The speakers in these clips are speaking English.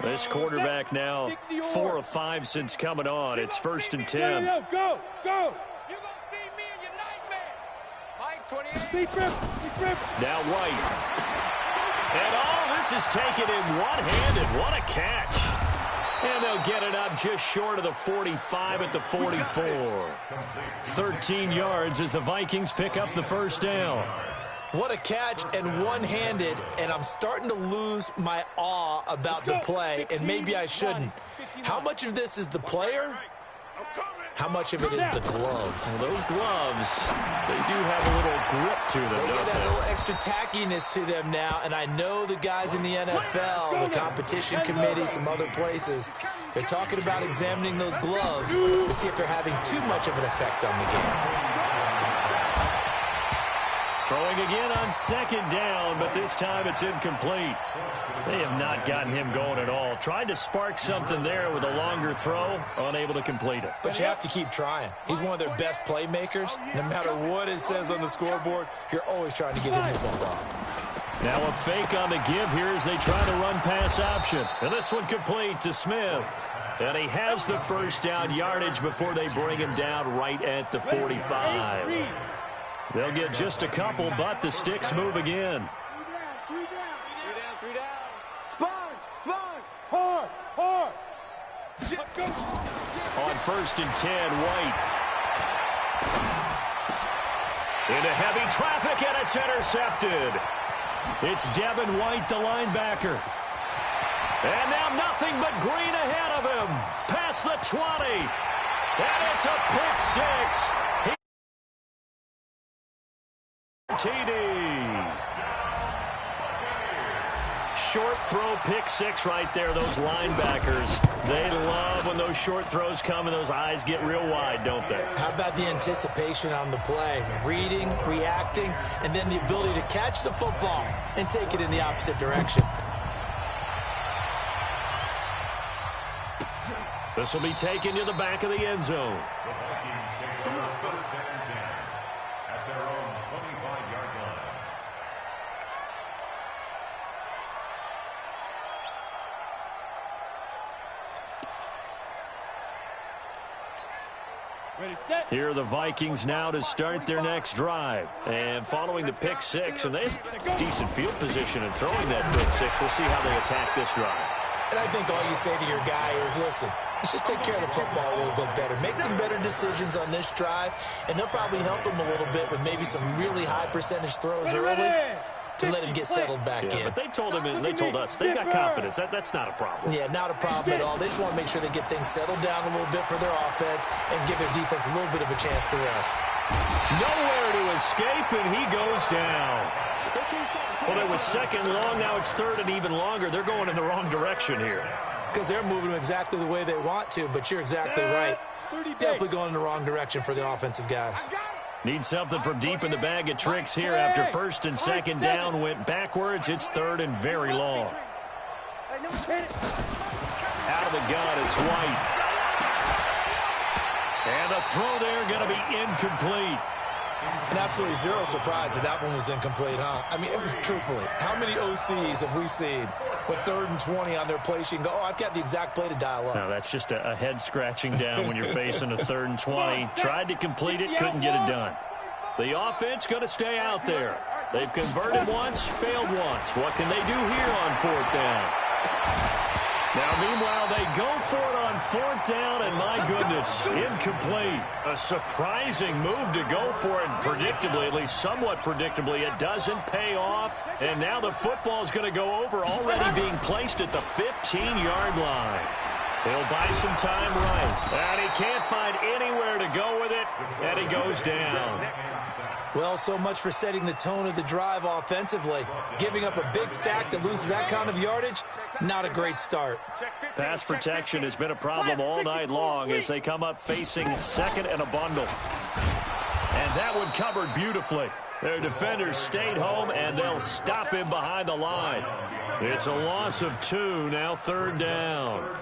This quarterback now 4 of 5 since coming on. It's 1st and 10. Go, go! You're going to see me in your nightmares. Mike, 28. Now White. And this is taken in one-handed. What a catch. And they'll get it up just short of the 45 at the 44. 13 yards as the Vikings pick up the first down. What a catch and one-handed, and I'm starting to lose my awe about the play, and maybe I shouldn't. How much of this is the player? How much of it is the glove? Well, those gloves, they do have a little grip to them, They don't get that they? little extra tackiness to them now, and I know the guys in the NFL, the competition committee, some other places, they're talking about examining those gloves to see if they're having too much of an effect on the game. Throwing again on 2nd down, but this time it's incomplete. They have not gotten him going at all. Tried to spark something there with a longer throw, unable to complete it. But you have to keep trying. He's one of their best playmakers. No matter what it says on the scoreboard, you're always trying to get him the football. Now a fake on the give here as they try to run pass option. And this one complete to Smith. And he has the first down yardage before they bring him down right at the 45. They'll get just a couple, but the sticks move again. 3 down. Sponge. Hard. On 1st and 10, White. Into heavy traffic, and it's intercepted. It's Devin White, the linebacker. And now nothing but green ahead of him. Past the 20. And it's a pick 6. TD. Short throw, pick 6 right there. Those linebackers, they love when those short throws come and those eyes get real wide, don't they? How about the anticipation on the play? Reading, reacting, and then the ability to catch the football and take it in the opposite direction. This will be taken to the back of the end zone. Here are the Vikings now to start their next drive. And following the pick 6, and they have decent field position in throwing that pick 6. We'll see how they attack this drive. And I think all you say to your guy is, listen, let's just take care of the football a little bit better. Make some better decisions on this drive, and they'll probably help him a little bit with maybe some really high percentage throws early to let him get settled back in. But they told him and they told us they've got confidence. That's not a problem. Yeah, not a problem at all. They just want to make sure they get things settled down a little bit for their offense and give their defense a little bit of a chance to rest. Nowhere to escape, and he goes down. Well, it was 2nd long. Now it's 3rd and even longer. They're going in the wrong direction here. Because they're moving exactly the way they want to, but you're exactly right. Definitely going in the wrong direction for the offensive guys. Need something from deep in the bag of tricks here after 1st and 2nd down went backwards. It's 3rd and very long. Out of the gun, it's White. And the throw there going to be incomplete. And absolutely zero surprise that that one was incomplete, huh? I mean, it was truthfully. How many OCs have we seen with 3rd and 20 on their play sheet and go, oh, I've got the exact play to dial up? No, that's just a head scratching down when you're facing a 3rd and 20. Tried to complete it, couldn't get it done. The offense going to stay out there. They've converted once, failed once. What can they do here on 4th down? Now, meanwhile, they go for it on 4th down, and my goodness, incomplete. A surprising move to go for it, predictably, at least somewhat predictably. It doesn't pay off, and now the football is going to go over, already being placed at the 15-yard line. He'll buy some time right, and he can't find anywhere to go with it, and he goes down. Well, so much for setting the tone of the drive offensively. Giving up a big sack that loses that kind of yardage, not a great start. Pass protection has been a problem all night long as they come up facing 2nd and a bundle. And that one covered beautifully. Their defenders stayed home, and they'll stop him behind the line. It's a loss of 2, now 3rd down.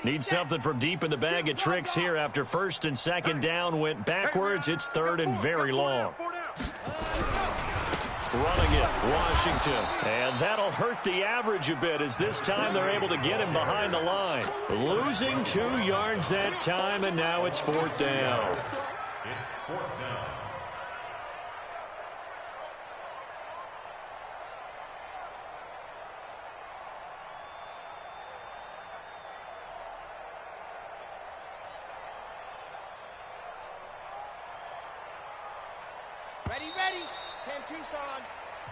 Need something from deep in the bag of tricks here after first and second down went backwards. It's third and very long. Running it, Washington. And that'll hurt the average a bit as this time they're able to get him behind the line. Losing 2 yards that time, and now it's fourth down. It's fourth down. Ready. 10 Tucson.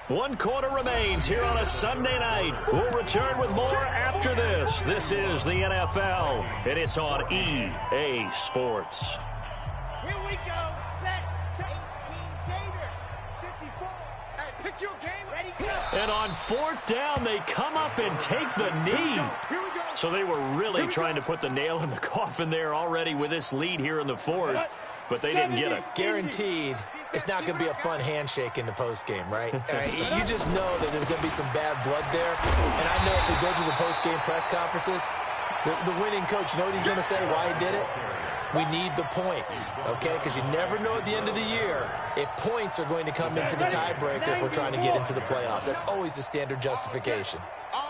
1 quarter remains here on a Sunday night. We'll return with more after this. This is the NFL, and it's on EA Sports. Here we go. Set. 18 Gator. 54. Hey, pick your game. Ready, go. And on fourth down, they come up and take the knee. Here we go. So they were really trying to put the nail in the coffin there already with this lead here in the fourth, but they didn't get it. Guaranteed. It's not going to be a fun handshake in the postgame, right? You just know that there's going to be some bad blood there. And I know if we go to the postgame press conferences, the winning coach, you know what he's going to say, why he did it? We need the points, okay? Because you never know at the end of the year if points are going to come into the tiebreaker if we're trying to get into the playoffs. That's always the standard justification.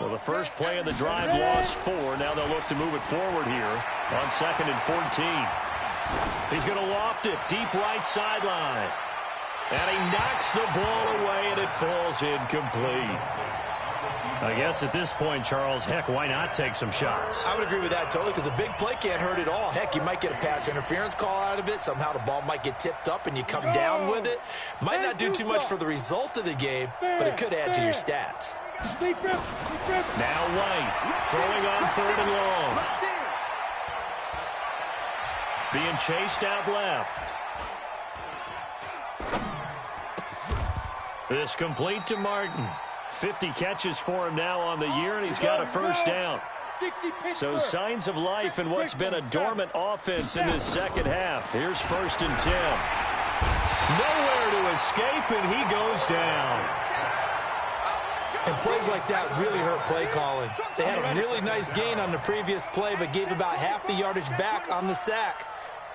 Well, the first play of the drive lost 4. Now they'll look to move it forward here on 2nd and 14. He's going to loft it deep right sideline. And he knocks the ball away, and it falls incomplete. I guess at this point, Charles, heck, why not take some shots? I would agree with that totally, because a big play can't hurt at all. Heck, you might get a pass interference call out of it. Somehow the ball might get tipped up and you come down with it. Might not do too much for the result of the game, but it could add to your stats. Now White throwing on 3rd and long. Being chased out left. This complete to Martin. 50 catches for him now on the year, and he's got a first down. So signs of life in what's been a dormant offense in this second half. Here's 1st and 10. Nowhere to escape, and he goes down. And plays like that really hurt play calling. They had a really nice gain on the previous play, but gave about half the yardage back on the sack.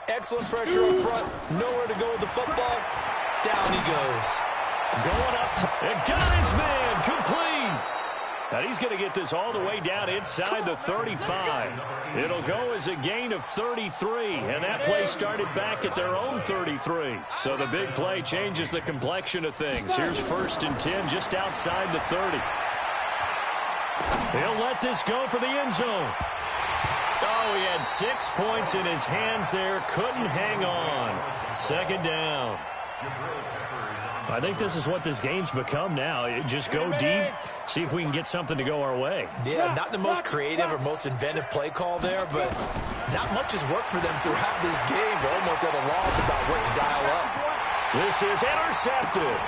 Excellent pressure up front. Nowhere to go with the football. Down he goes. Going up and got his man complete. And he's going to get this all the way down inside the 35. It'll go as a gain of 33, and that play started back at their own 33. So the big play changes the complexion of things. Here's 1st and 10 just outside the 30. He'll let this go for the end zone. Oh, he had 6 points in his hands there. Couldn't hang on. 2nd down. I think this is what this game's become now. Just go deep, see if we can get something to go our way. Yeah, not the most creative or most inventive play call there, but not much has worked for them throughout this game. They're almost at a loss about what to dial up. This is intercepted.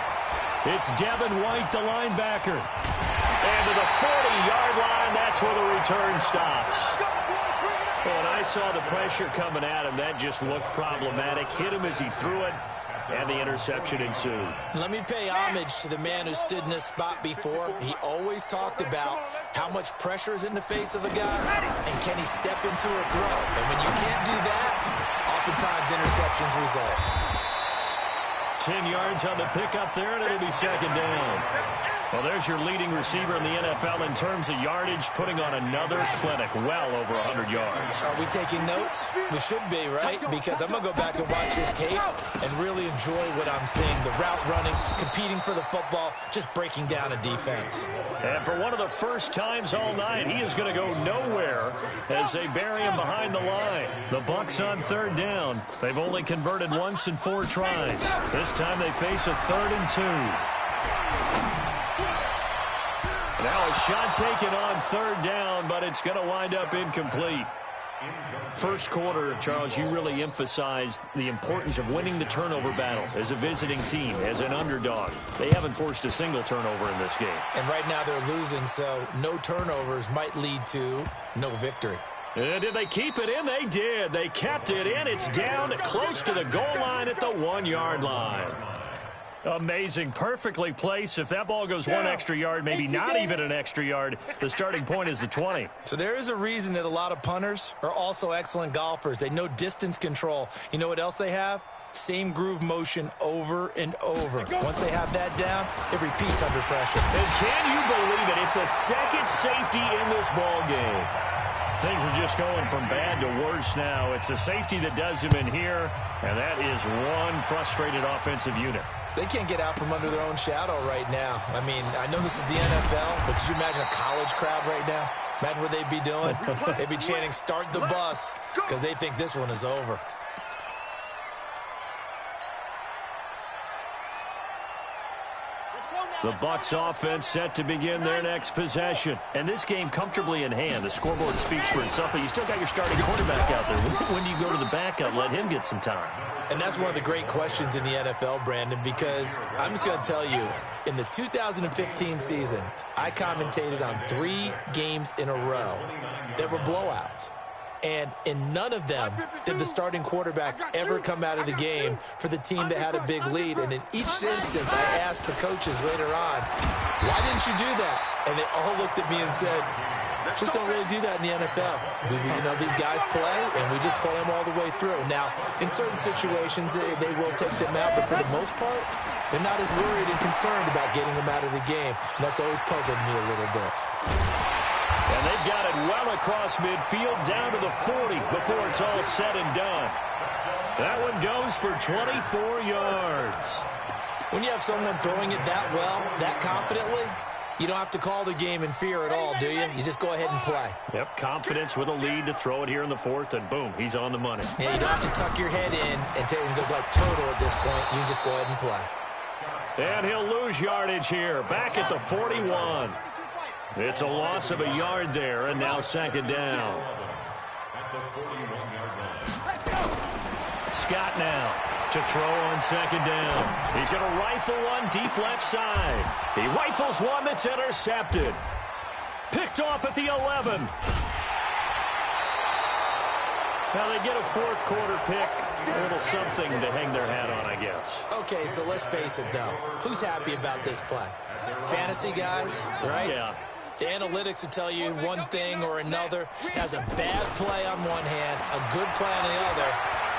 It's Devin White, the linebacker. And to the 40-yard line, that's where the return stops. When I saw the pressure coming at him, that just looked problematic. Hit him as he threw it. And the interception ensued. Let me pay homage to the man who stood in this spot before. He always talked about how much pressure is in the face of a guy, and can he step into a throw. And when you can't do that, oftentimes interceptions result. 10 yards on the pickup there, and it'll be 2nd down. Well, there's your leading receiver in the NFL in terms of yardage, putting on another clinic, well over 100 yards. Are we taking notes? We should be, right? Because I'm going to go back and watch this tape and really enjoy what I'm seeing. The route running, competing for the football, just breaking down a defense. And for one of the first times all night, he is going to go nowhere as they bury him behind the line. The Bucs on 3rd down. They've only converted once in 4 tries. This time they face a 3rd and 2. Now a shot taken on 3rd down, but it's going to wind up incomplete. First quarter, Charles, you really emphasized the importance of winning the turnover battle as a visiting team, as an underdog. They haven't forced a single turnover in this game. And right now they're losing, so no turnovers might lead to no victory. And did they keep it in? They did. They kept it in. It's down close to the goal line at the 1-yard line. Amazing. Perfectly placed. If that ball goes one extra yard, maybe not even an extra yard, the starting point is the 20. So there is a reason that a lot of punters are also excellent golfers. They know distance control. You know what else they have? Same groove motion over and over. Once they have that down, it repeats under pressure. And can you believe it? It's a second safety in this ball game. Things are just going from bad to worse now. It's a safety that does him in here, and that is one frustrated offensive unit. They can't get out from under their own shadow right now. I mean, I know this is the NFL, but could you imagine a college crowd right now? Imagine what they'd be doing. They'd be chanting, "Start the bus," because they think this one is over. The Bucs offense set to begin their next possession. And this game comfortably in hand. The scoreboard speaks for itself, but you still got your starting quarterback out there. When do you go to the backup, let him get some time? And that's one of the great questions in the NFL, Brandon, because I'm just going to tell you, in the 2015 season, I commentated on 3 games in a row that were blowouts. And in none of them did the starting quarterback ever come out of the game for the team that had a big lead. And in each instance, I asked the coaches later on, why didn't you do that? And they all looked at me and said, just don't really do that in the NFL. You know, these guys play, and we just play them all the way through. Now, in certain situations, they will take them out, but for the most part, they're not as worried and concerned about getting them out of the game. And that's always puzzled me a little bit. And they've got it well across midfield down to the 40 before it's all said and done. That one goes for 24 yards. When you have someone throwing it that well, that confidently, you don't have to call the game in fear at all, do you? You just go ahead and play. Yep, confidence with a lead to throw it here in the 4th, and boom, he's on the money. Yeah, you don't have to tuck your head in and go like turtle at this point. You can just go ahead and play. And he'll lose yardage here, back at the 41. It's a loss of a yard there, and now 2nd down. Scott now to throw on 2nd down. He's going to rifle one deep left side. He rifles one that's intercepted. Picked off at the 11. Now they get a 4th quarter pick. A little something to hang their hat on, I guess. Okay, so let's face it, though. Who's happy about this play? Fantasy guys, right? Yeah. The analytics will tell you one thing or another. Has a bad play on one hand, a good play on the other,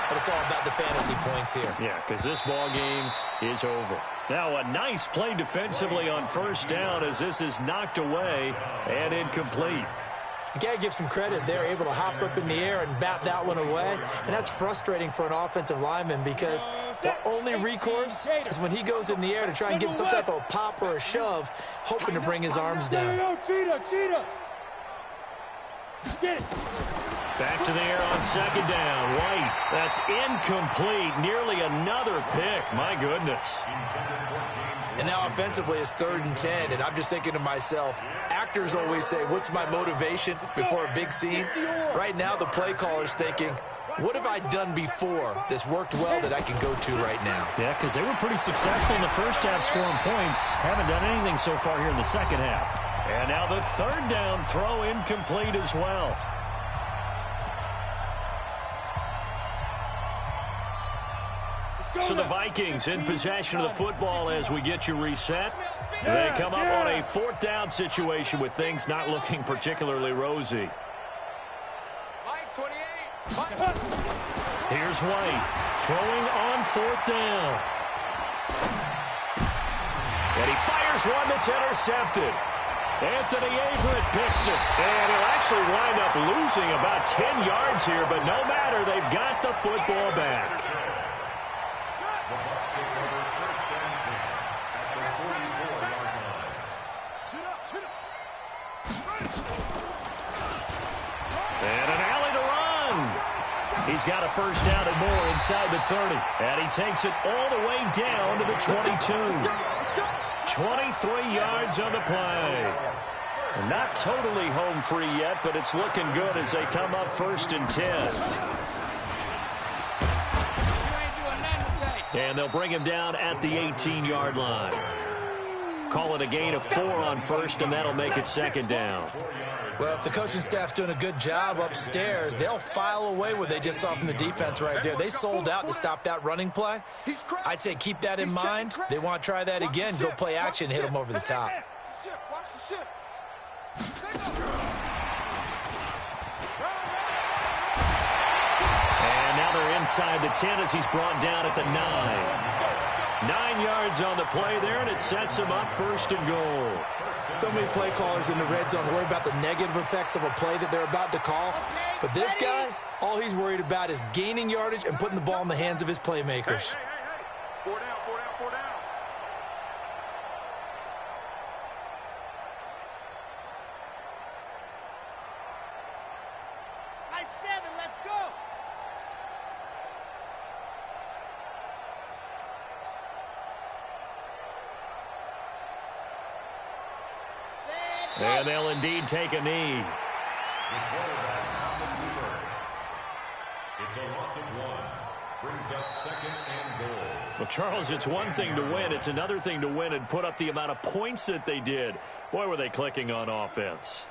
but it's all about the fantasy points here. Yeah, because this ball game is over. Now a nice play defensively on 1st down as this is knocked away and incomplete. You got to give some credit. They're able to hop up in the air and bat that one away. And that's frustrating for an offensive lineman because the only recourse is when he goes in the air to try and give him some type of a pop or a shove, hoping to bring his arms down. Back to the air on 2nd down. White, that's incomplete. Nearly another pick. My goodness. And now offensively it's 3rd and 10, and I'm just thinking to myself, actors always say, what's my motivation before a big scene? Right now the play caller's thinking, what have I done before that's worked well that I can go to right now? Yeah, because they were pretty successful in the 1st half scoring points. Haven't done anything so far here in the 2nd half. And now the 3rd down throw incomplete as well. So the Vikings in possession of the football as we get you reset. They come up on a 4th down situation with things not looking particularly rosy. Here's White throwing on 4th down. And he fires one that's intercepted. Anthony Averett picks it. And he'll actually wind up losing about 10 yards here, but no matter, they've got the football back. And an alley to run. He's got a 1st down and more inside the 30. And he takes it all the way down to the 22. 23 yards on the play. And not totally home free yet, but it's looking good as they come up 1st and 10. And they'll bring him down at the 18-yard line. Call it a gain of 4 on first, and that'll make it second down. Well, if the coaching staff's doing a good job upstairs, they'll file away what they just saw from the defense right there. They sold out to stop that running play. I'd say keep that in mind. They want to try that again. Go play action, hit them over the top. And now they're inside the 10 as he's brought down at the 9. 9 yards on the play there, and it sets him up first and goal. So many play callers in the red zone worry about the negative effects of a play that they're about to call. But this guy, all he's worried about is gaining yardage and putting the ball in the hands of his playmakers. Hey. 4 down, 4 down, 4 down. Nice 7, let's go. And they'll indeed take a knee. It's a loss of 1. Brings up second and goal. Well, Charles, it's one thing to win. It's another thing to win and put up the amount of points that they did. Boy, were they clicking on offense.